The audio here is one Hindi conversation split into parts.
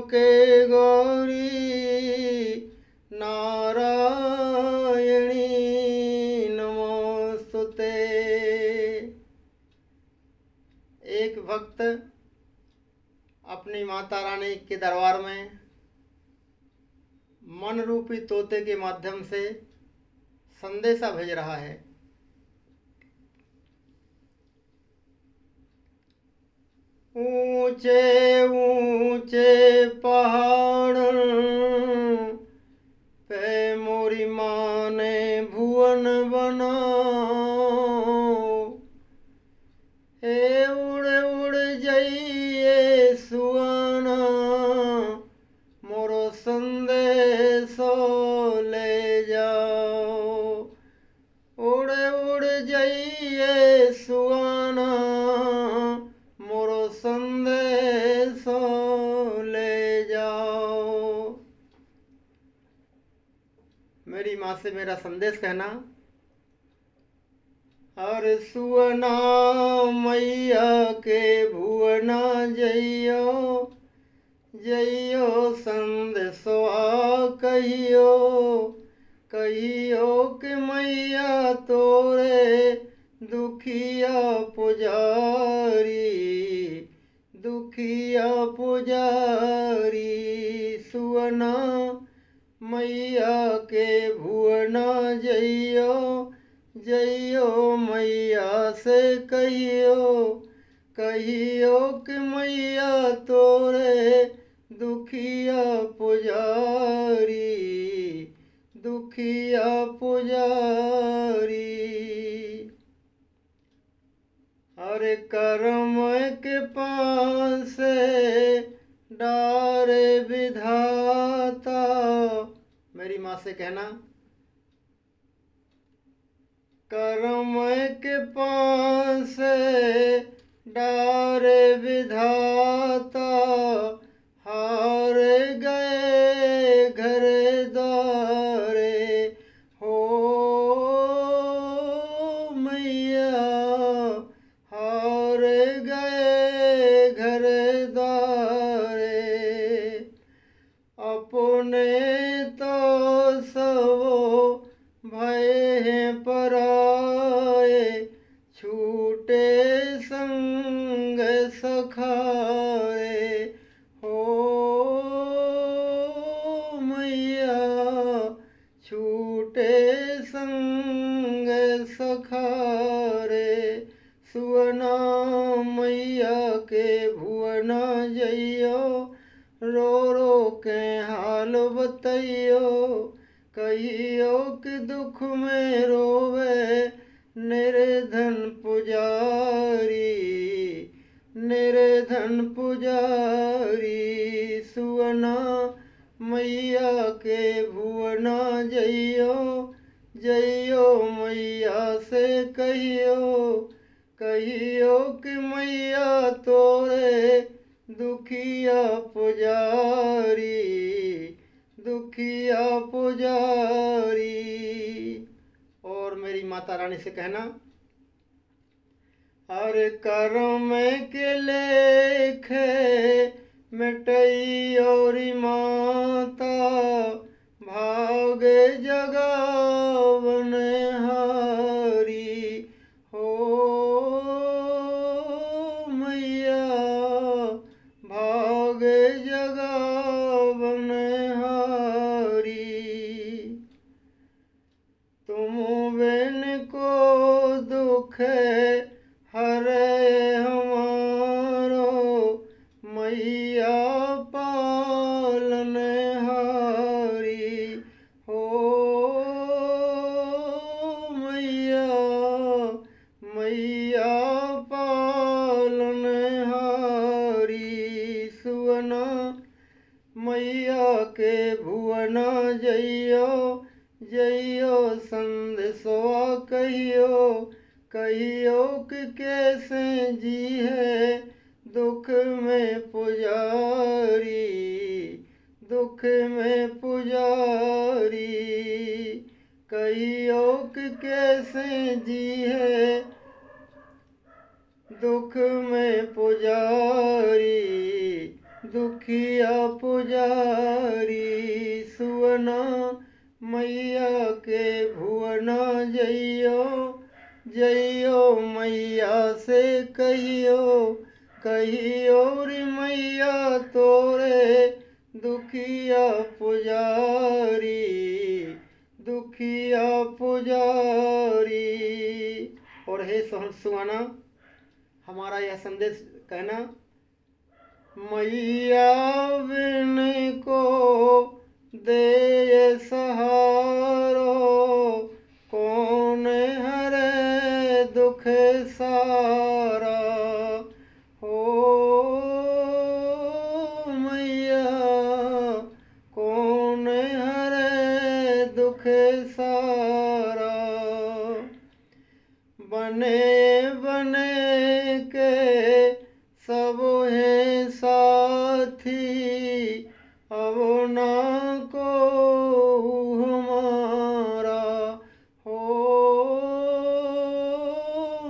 के गौरी नारायणी नमोस्तुते। एक भक्त अपनी माता रानी के दरबार में मन रूपी तोते के माध्यम से संदेशा भेज रहा है। ऊंचे ऊंचे पहाड़ पे मोरी माँ ने भुवन बनाओ, हे उड़ उड़ जाइए सुआना मोरो संदेशो ले जाओ। उड़ उड़ जाइए सुआना मोरो संदेशो ले जाओ। मेरी माँ से मेरा संदेश कहना। और सुअना मैया के भुवना जइयो, जइयो संदेशवा कहियो, कहियो कि मैया तोरे दुखिया पुजारी, दुखिया पुजारी। सुअना मैया के भुवना जइयो, जइयो मैया से कहियो, कहियो कि मैया तोरे दुखिया पुजारी, दुखिया पुजारी। अरे कर्म के पास डारे विधाता। मेरी माँ से कहना। कर्म के पास डारे विधाता, हार गए घर द्वारे हो मैया, हार गए घर द्वारे। अपने तो सब भय हैं पराए, छूटे संग सखारे हो मैया, छूटे संग सखारे। सुअना मैया के भुवना जइयो, रो रो के हाल बतइयो, कहियो कि दुख में रोवे निर्धन पुजारी, निर्धन पुजारी। सुअना मैया के भुवना जइयो, जइयो मैया से कहियो, कहियो कि मैया तोरे दुखिया पुजारी, दुखिया पुजारी। और मेरी माता रानी से कहना। हर कर्म के लेखे मिटई और माता, भाग जगावन हारी हो मैया, भाग जगावन हारी। तुम बिन को दुख हरे हमारो, मैया पालन हारी हो मैया, मैया पालन हारी। सुअना मैया के भुवना जइयो, जइयो संदेशवा कहियो, कहियो कि कैसे जी है दुख में पुजारी, दुख में पुजारी। कहियो कि कैसे जी है दुख में पुजारी, दुखिया पुजारी। सुवना मैया के भुवना जइयो, जइयो मैया से कहियो, कहियो रे मैया तोरे दुखिया पुजारी, दुखिया पुजारी। और हे सुहाना, हमारा यह संदेश कहना, मैया बिन को दे सहारो, कौन हरे दुख सारा। हो मैया कौन हरे दुख सारा। बने बने के सब हैं साथी, अब ना को हमारा। हो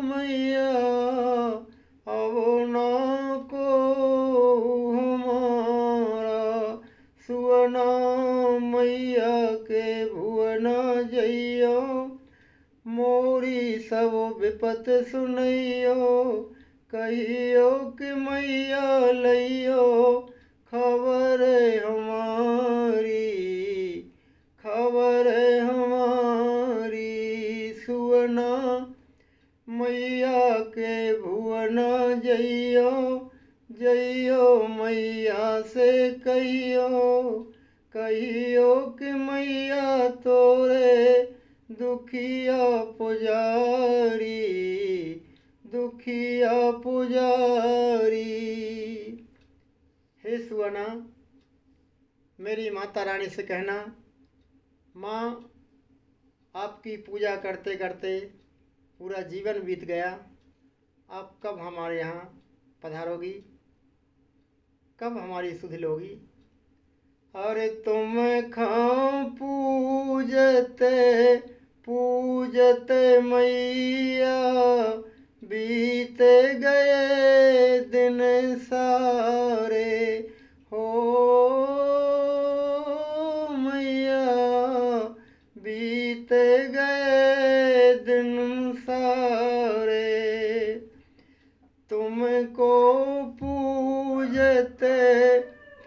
मैया अब ना को हमारा। सुवना मैया के भुवना जइयो, मोरी सब विपत सुनइयो, कहियो कि मैया लइयो खबर हमारी, खबर हमारी। सुवना मैया के भुवना जइयो, जइयो मैया से कहियो, कहियो कि मैया तोरे दुखिया पुजारी, दुखिया पुजारी। हे सुवना, मेरी माता रानी से कहना, माँ आपकी पूजा करते करते पूरा जीवन बीत गया, आप कब हमारे यहाँ पधारोगी, कब हमारी सुध लोगी। अरे तुम खां पूजते पूजते मैया, बीत गए दिन सारे। हो मैया बीत गए दिन सारे। तुमको पूजते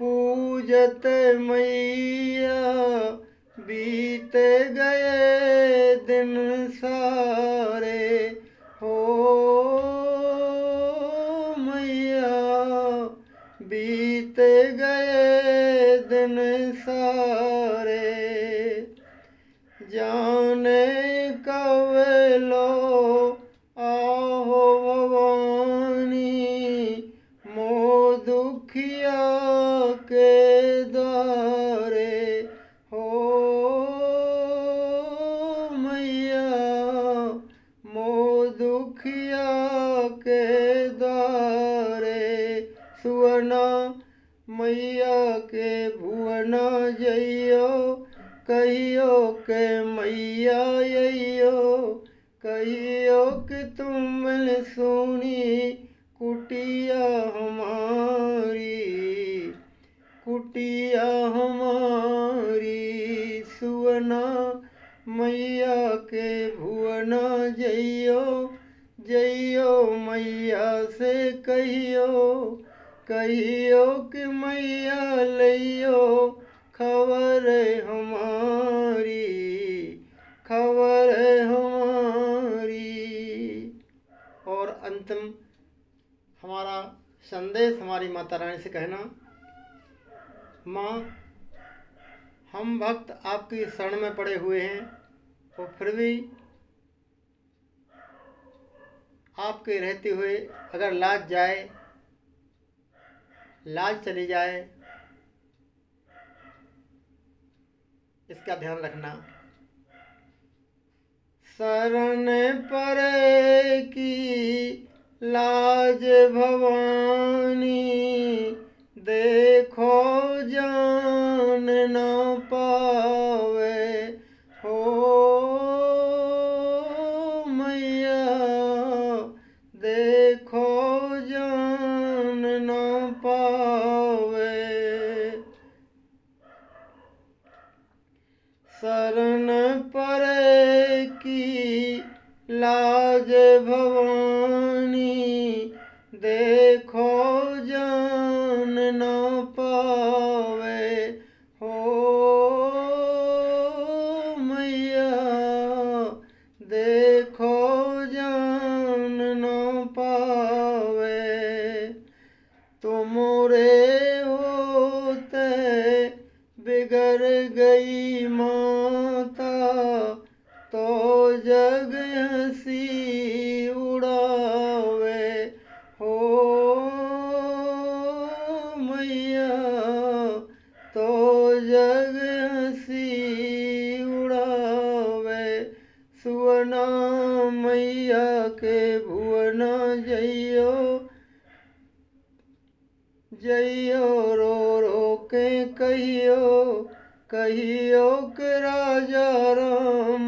पूजते मैया, बीत गए दिन सारे। हो मैया बीत गए दिन सारे। जाने कब लो आहो भवानी, मो दुखिया के द्वारे। हो मैया मो दुखिया के द्वारे। सुवना मैया के भुवना जइयो, कहियो के मैया अइयो, कहियो कि तुम सुनी कुटिया हमारी, कुटिया हमारी। सुवना मैया के भुवना जइयो, जइयो मैया से कहियो, कहियो कि मैया लइयो खबर हमारी, खबर हमारी। और अंतिम हमारा संदेश हमारी माता रानी से कहना, माँ हम भक्त आपकी शरण में पड़े हुए हैं, और फिर भी आपके रहते हुए अगर लाज जाए, लाज चली जाए, इसका ध्यान रखना। शरण परे की लाज भवानी, देखो जान न पावे। हो मैया देखो जान न पावे। लाज भवानी देखो जान न पावे हो मैया देखो जान न पावे तुमरे होते बिगड़ गई माता तो जग हंसी उड़ावे हो मैया तो जग हंसी उड़ावे सुवना मैया के भुवना जइयो जइयो रो रो के कहियो के राजा राम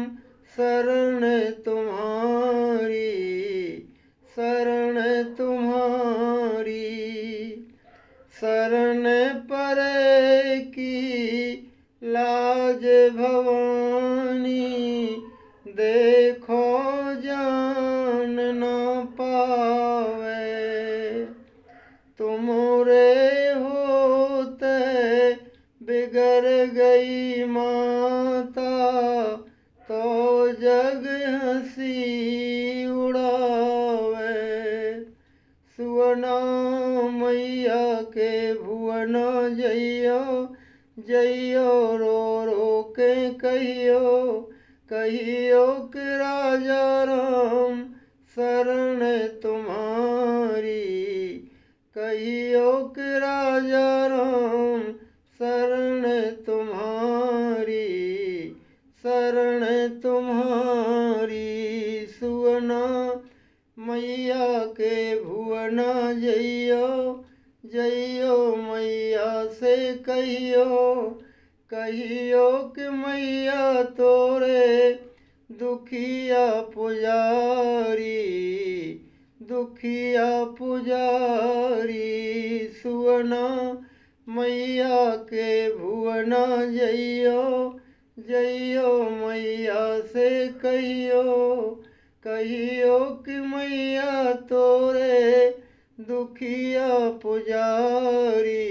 शरण तुम्हारी शरण परे की लाज भवानी देखो जान न पावे तुमरे होते बिगड़ गई माता तो जग हंसी उड़ावे सुवना मैया के भुवन जइयो रो रो के कहियो के राजा राम शरण तुम्हारी कहियो के राजा राम शरण तुम्हारी सुवना मैया के भुवना जइयो मैया से कहियो कि मैया तोरे दुखिया पुजारी सुवना मैया के भुवना जइयो मैया से कहियो कि मैया तोरे दुखिया पुजारी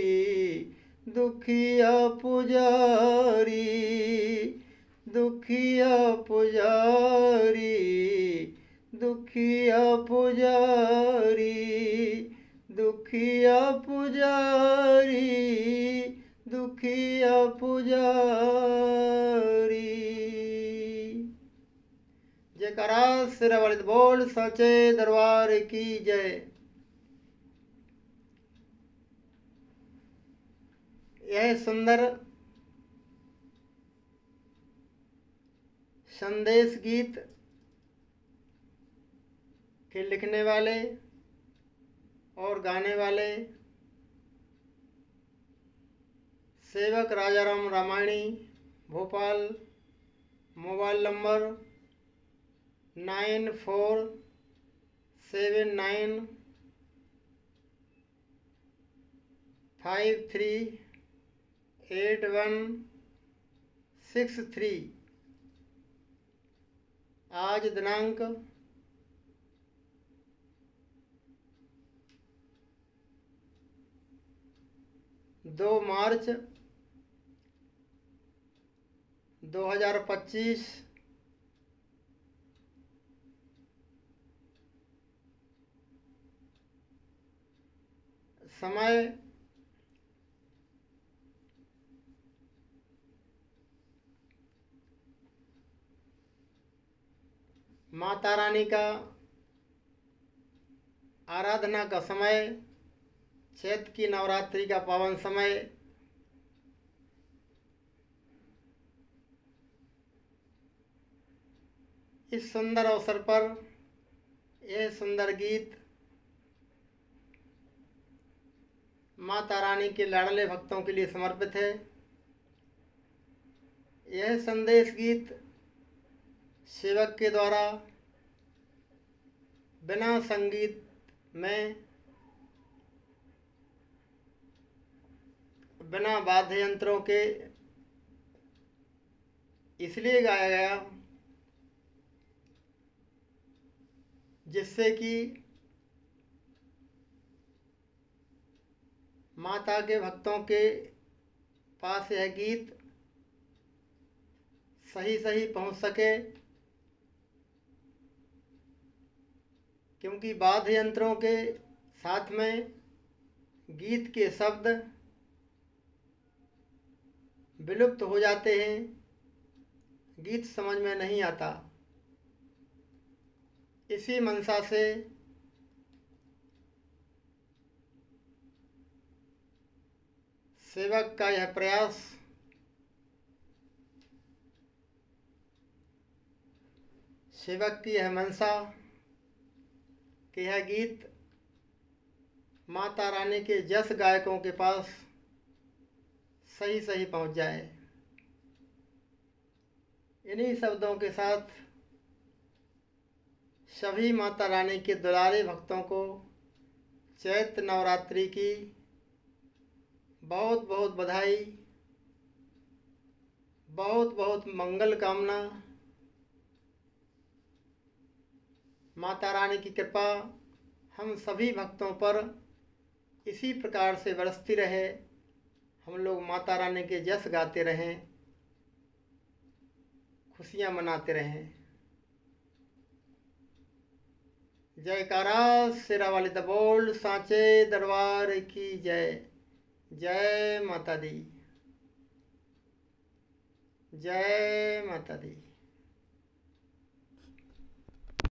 जयकारा सिर वाले बोल सचे दरबार की जय। यह सुंदर संदेश गीत के लिखने वाले और गाने वाले सेवक राजाराम रामायणी भोपाल, मोबाइल नंबर 9479538163। आज दिनांक 2 मार्च 2025। समय माता रानी का आराधना का समय, चैत्र की नवरात्रि का पावन समय। इस सुंदर अवसर पर यह सुंदर गीत माता रानी के लाडले भक्तों के लिए समर्पित है। यह संदेश गीत सेवक के द्वारा बिना संगीत में, बिना वाद्य यंत्रों के इसलिए गाया गया जिससे कि माता के भक्तों के पास यह गीत सही सही पहुंच सके, क्योंकि वाद्य यंत्रों के साथ में गीत के शब्द विलुप्त हो जाते हैं, गीत समझ में नहीं आता। इसी मंशा से सेवक का यह प्रयास सेवक की यह मंशा कि यह गीत माता रानी के जस गायकों के पास सही सही पहुंच जाए। इन्हीं शब्दों के साथ सभी माता रानी के दुलारे भक्तों को चैत्र नवरात्रि की बहुत बहुत बधाई, बहुत बहुत मंगल कामना। माता रानी की कृपा हम सभी भक्तों पर इसी प्रकार से बरसती रहे, हम लोग माता रानी के जस गाते रहें, खुशियाँ मनाते रहें। जयकारा शेरा वाली द बोल्ड सांचे दरबार की जय। जय माता दी, जय माता दी।